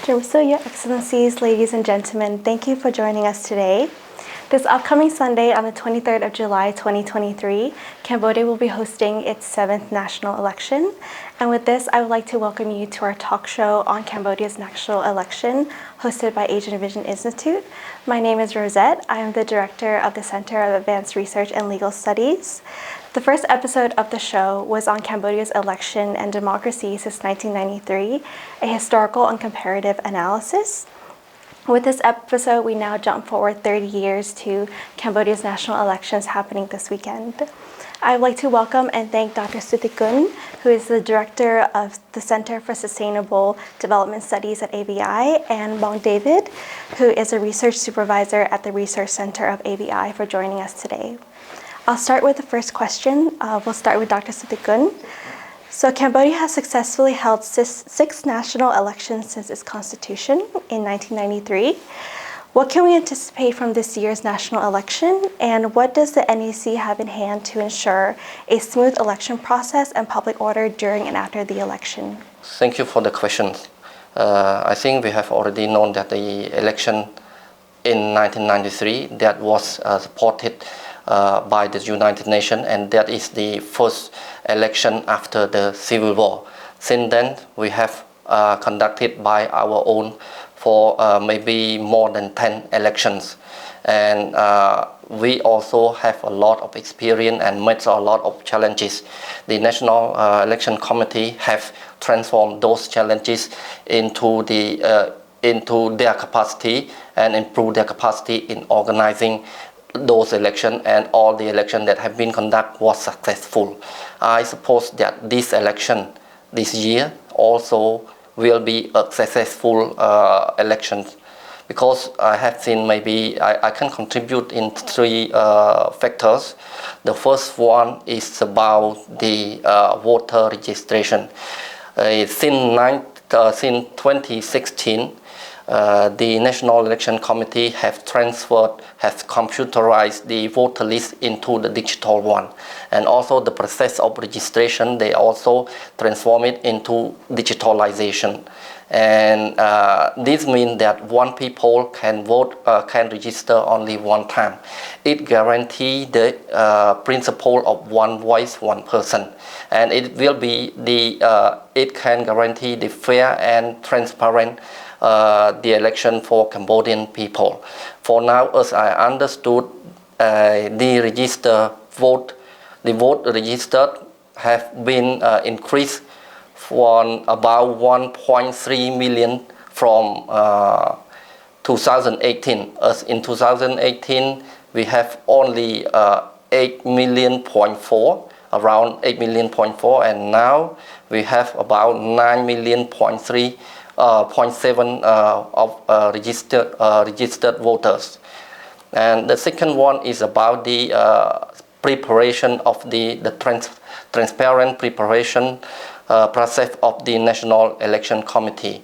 So, Your Excellencies, ladies and gentlemen, thank you for joining us today. This upcoming Sunday, on the 23rd of July 2023, Cambodia will be hosting its 7th national election. And with this, I would like to welcome you to our talk show on Cambodia's national election, hosted by Asian Vision Institute. My name is Rosette. I am the director of the Center of Advanced Research and Legal Studies. The first episode of the show was on Cambodia's election and democracy since 1993, a historical and comparative analysis. With this episode, we now jump forward 30 years to Cambodia's national elections happening this weekend. I would like to welcome and thank Dr. Suthikun, who is the director of the Center for Sustainable Development Studies at ABI, and Bong David, who is a research supervisor at the Research Center of ABI, for joining us today. I'll start with the first question. We'll start with Dr. Suthikun. So Cambodia has successfully held six national elections since its constitution in 1993. What can we anticipate from this year's national election, and what does the NEC have in hand to ensure a smooth election process and public order during and after the election? Thank you for the question. I think we have already known that the election in 1993 that was supported by the United Nations, and that is the first election after the Civil War. Since then, we have conducted by our own for maybe more than 10 elections. And we also have a lot of experience and met a lot of challenges. The National Election Committee have transformed those challenges into their capacity and improved their capacity in organizing those elections, and all the elections that have been conducted was successful. I suppose that this election this year also will be a successful election, because I have seen maybe I can contribute in three factors. The first one is about the voter registration. Since 2016, the National Election Committee have computerized the voter list into the digital one. And also the process of registration, they also transform it into digitalization. And this means that one people can vote, can register only one time. It guarantees the principle of one voice, one person. And it will be it can guarantee the fair and transparent the election for Cambodian people. For now, as I understood, the vote registered have been increased from about 1.3 million from 2018. As in 2018, we have only 8 million point 4, around 8 million point 4, and now we have about 9 million point 3. 0.7 of registered voters. And the second one is about the preparation of the transparent preparation process of the National Election Committee.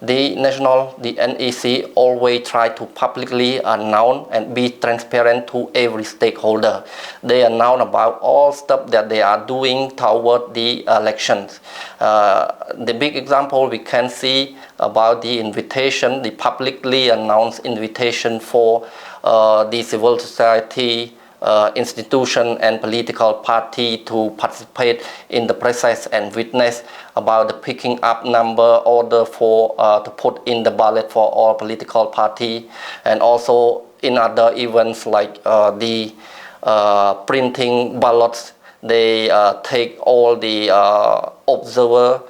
The NEC always try to publicly announce and be transparent to every stakeholder. They announce about all stuff that they are doing toward the elections. The big example we can see about the invitation, the publicly announced invitation for the civil society institution and political party to participate in the process and witness about the picking up number order for to put in the ballot for all political party, and also in other events like the printing ballots. They take all the observer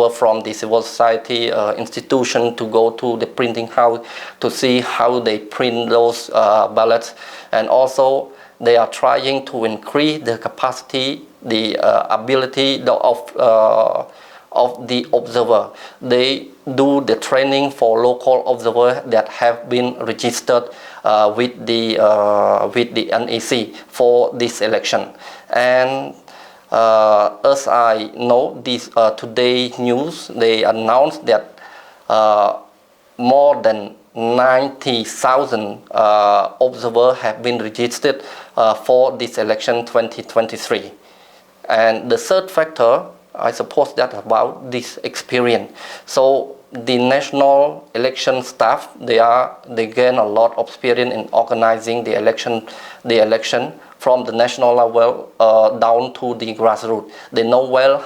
from the civil society institution to go to the printing house to see how they print those ballots. And also they are trying to increase the capacity, the ability of the observer. They do the training for local observers that have been registered with the NEC for this election. And as I know, this today news, they announced that more than 90,000 observers have been registered for this election 2023. And the third factor I suppose that about this experience. So the national election staff, they gain a lot of experience in organizing the election from the national level down to the grassroots. They know well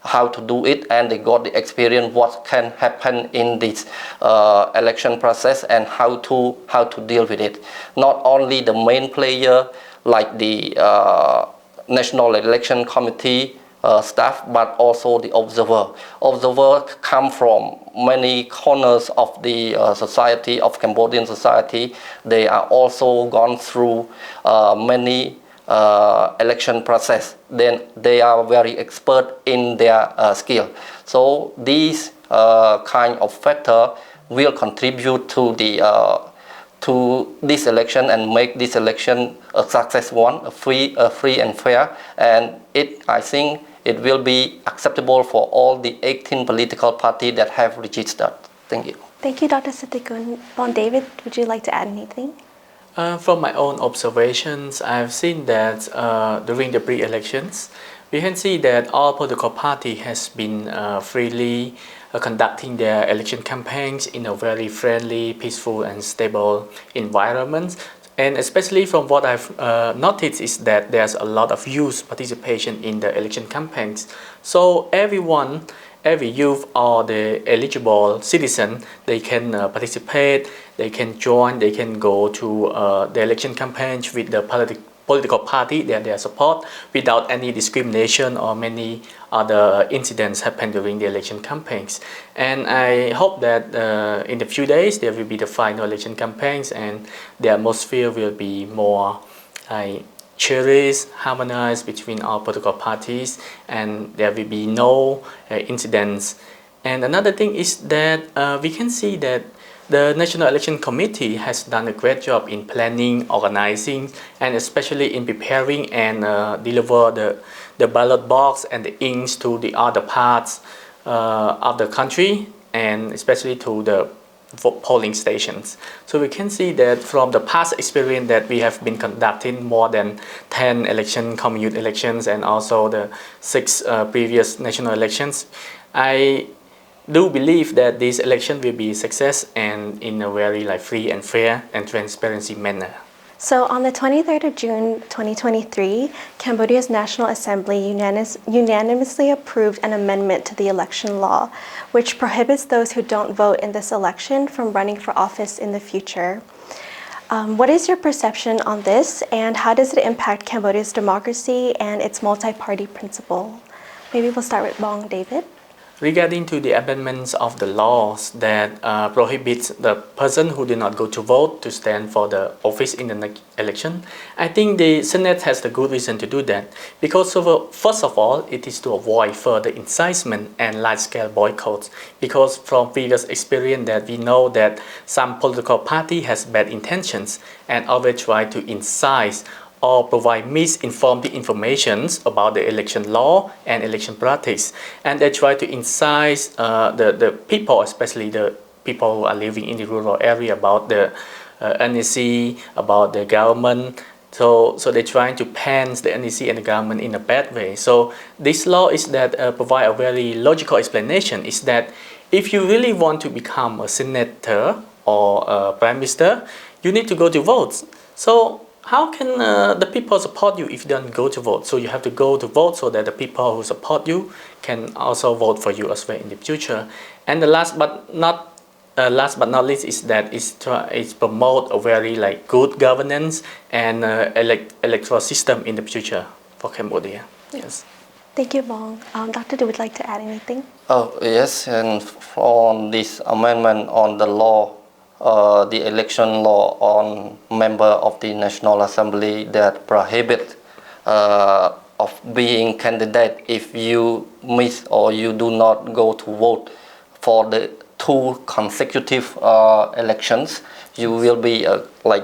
how to do it, and they got the experience what can happen in this election process and how to deal with it. Not only the main player like the National Election Committee staff, but also the observer. Observers come from many corners of the society, of Cambodian society. They are also gone through many election process. Then they are very expert in their skill. So these kind of factor will contribute to this election and make this election a success one, a free and fair. And I think it will be acceptable for all the 18 political parties that have registered. Thank you. Thank you, Dr. Sitikun. Bon David, would you like to add anything? From my own observations, I've seen that during the pre-elections, we can see that all political parties has been freely conducting their election campaigns in a very friendly, peaceful and stable environment. And especially from what I've noticed is that there's a lot of youth participation in the election campaigns. So every youth or the eligible citizen, they can participate, they can join, they can go to the election campaigns with the political party that they support without any discrimination or many other incidents happen during the election campaigns. And I hope that in the few days there will be the final election campaigns and the atmosphere will be more cherished, harmonized between all political parties, and there will be no incidents. And another thing is that we can see that the National Election Committee has done a great job in planning, organizing, and especially in preparing and deliver the ballot box and the inks to the other parts of the country, and especially to the polling stations. So we can see that from the past experience that we have been conducting more than 10 common youth elections and also the 6 previous national elections, I do believe that this election will be a success and in a very free and fair and transparency manner. So on the 23rd of June 2023, Cambodia's National Assembly unanimously approved an amendment to the election law, which prohibits those who don't vote in this election from running for office in the future. What is your perception on this, and how does it impact Cambodia's democracy and its multi-party principle? Maybe we'll start with Bong David. Regarding to the amendments of the laws that prohibits the person who did not go to vote to stand for the office in the next election, I think the Senate has the good reason to do that, because first of all, it is to avoid further incitement and large-scale boycotts, because from previous experience that we know that some political party has bad intentions and always try to incite or provide misinformed information about the election law and election practice. And they try to incite the people, especially the people who are living in the rural area, about the NEC, about the government. So they're trying to pan the NEC and the government in a bad way. So this law is that provide a very logical explanation, is that if you really want to become a senator or a prime minister, you need to go to vote. So how can the people support you if you don't go to vote? So you have to go to vote so that the people who support you can also vote for you as well in the future. And the last but not least is that it's promote a very good governance and electoral system in the future for Cambodia. Yes. Thank you, Bong. Dr. Du would like to add anything? Oh yes, and on this amendment on the law, the election law on member of the National Assembly that prohibit of being candidate if you miss or you do not go to vote for the 2 consecutive elections, you will be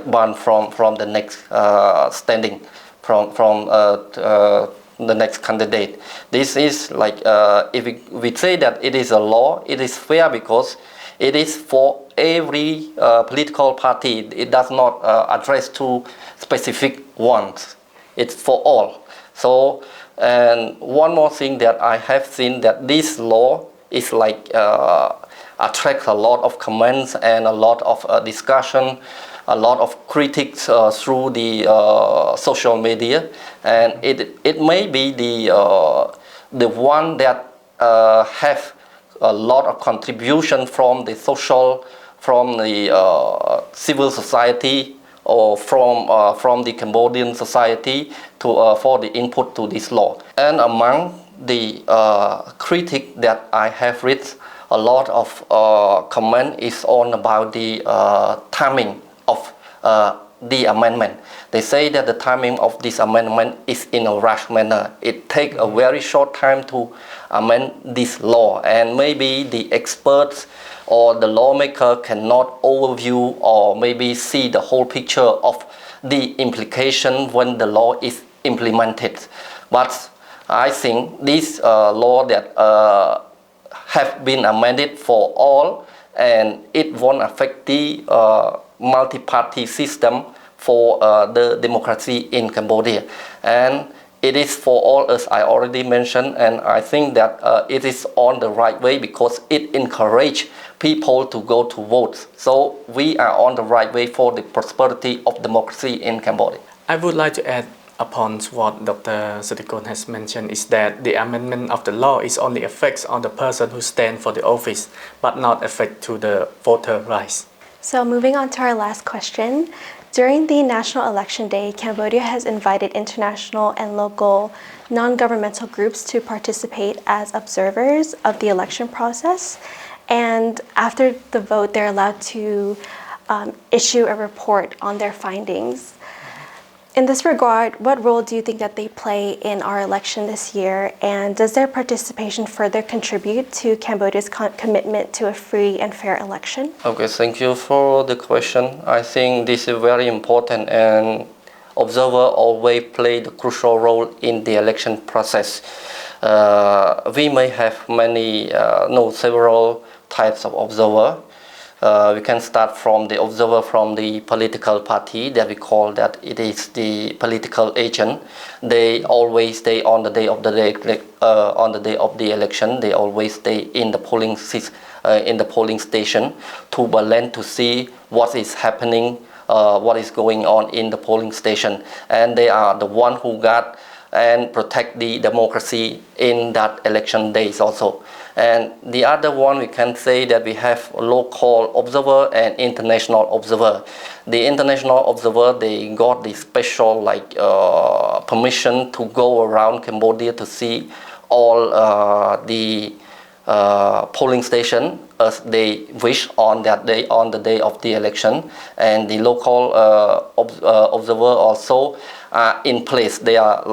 banned from the next standing from the next candidate. This is if we say that it is a law, it is fair because it is for every political party. It does not address to specific ones. It's for all. So And one more thing that I have seen, that this law is like attracts a lot of comments and a lot of discussion, a lot of critics through the social media, and it may be the one that have a lot of contribution from the social, from the civil society, or from the Cambodian society to for the input to this law. And among the critic that I have read, a lot of comment is on about the timing of the amendment. They say that the timing of this amendment is in a rush manner. It takes a very short time to amend this law, and maybe the experts or the lawmaker cannot overview or maybe see the whole picture of the implication when the law is implemented. But I think this law that have been amended for all, and it won't affect the multi-party system for the democracy in Cambodia. And it is for all, as I already mentioned, and I think that it is on the right way because it encourages people to go to vote. So we are on the right way for the prosperity of democracy in Cambodia. I would like to add upon what Dr. Satikon has mentioned is that the amendment of the law is only affects on the person who stand for the office, but not affect to the voter rights. So moving on to our last question. During the National Election Day, Cambodia has invited international and local non-governmental groups to participate as observers of the election process. And after the vote, they're allowed to issue a report on their findings. In this regard, what role do you think that they play in our election this year? And does their participation further contribute to Cambodia's commitment to a free and fair election? Okay, thank you for the question. I think this is very important, and observer always play the crucial role in the election process. We may have several types of observer. We can start from the observer from the political party that we call that it is the political agent. They always stay on the day of the election. They always stay in the polling station to balance to see what is happening, what is going on in the polling station, and they are the one who guard and protect the democracy in that election days also. And the other one, we can say that we have local observer and international observer. The international observer, they got the special permission to go around Cambodia to see all the polling station as they wish on that day, on the day of the election. And the local observer also are in place. They are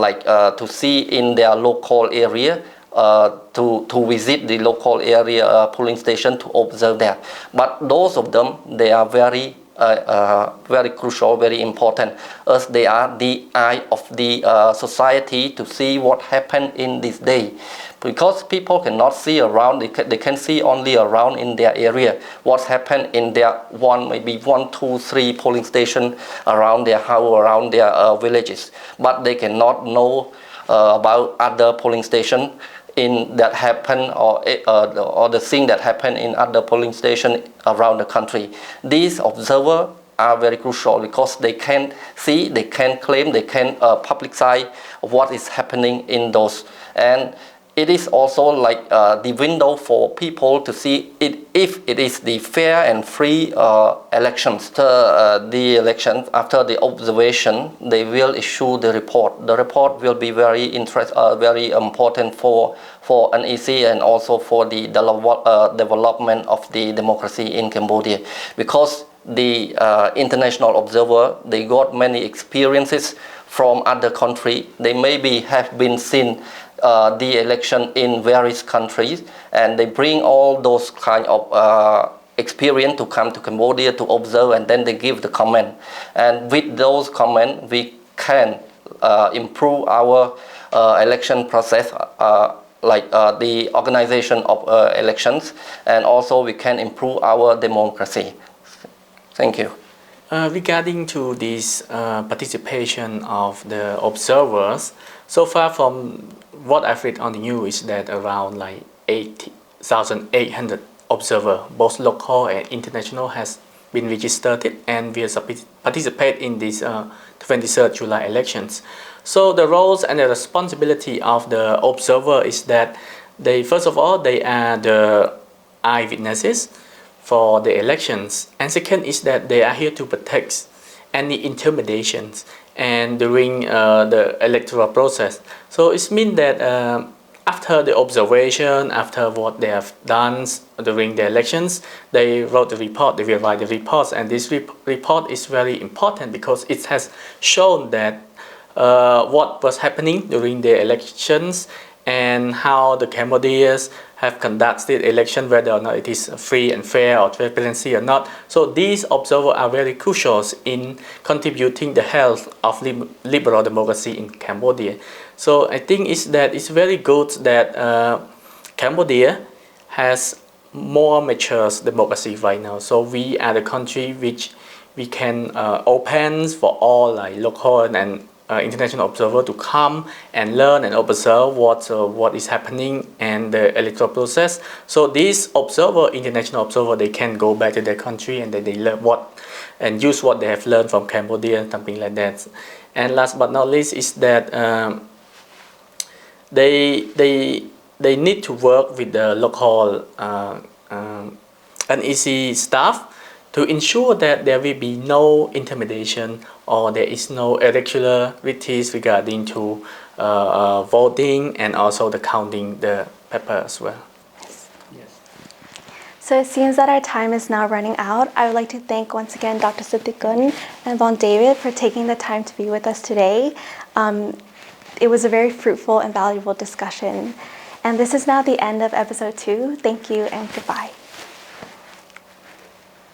to see in their local area, to visit the local area polling station to observe there. But those of them, they are very crucial, very important, as they are the eye of the society to see what happened in this day. Because people cannot see around, they can see only around in their area what's happened in their maybe 1, 2, 3 polling station around their house, around their villages. But they cannot know about other polling station in that happen, or the thing that happen in other polling station around the country. These observers are very crucial because they can see, they can claim, they can publicize what is happening in those. And it is also the window for people to see if it is the fair and free elections. After the election, after the observation, they will issue the report. The report will be very important for NEC and also for the development of the democracy in Cambodia, because the international observer, they got many experiences from other countries. They maybe have been seen the election in various countries, and they bring all those kind of experience to come to Cambodia to observe, and then they give the comment. And with those comments, we can improve our election process, the organization of elections, and also we can improve our democracy. Thank you. Regarding to this participation of the observers, so far from what I've read on the news is that around like 8,800 observers, both local and international, has been registered and will participate in this 23rd July elections. So the roles and the responsibility of the observer is that first of all, they are the eyewitnesses for the elections, and second is that they are here to protect any intimidations and during the electoral process. So it means that after the observation, after what they have done during the elections, they wrote the report, they will write the reports, and this report is very important because it has shown that what was happening during the elections and how the Cambodians have conducted election, whether or not it is free and fair or transparency or not. So these observers are very crucial in contributing the health of liberal democracy in Cambodia. So I think it's very good that Cambodia has more mature democracy right now. So we are the country which we can open for all like local and international observer to come and learn and observe what is happening and the electoral process. So these international observer, they can go back to their country and they learn and use what they have learned from Cambodia, something like that. And last but not least is that they need to work with the local NEC staff to ensure that there will be no intimidation or there is no irregularities regarding to voting and also the counting the paper as well. Yes. So it seems that our time is now running out. I would like to thank once again Dr. Sutikun and Von David for taking the time to be with us today. It was a very fruitful and valuable discussion. And this is now the end of episode 2. Thank you and goodbye.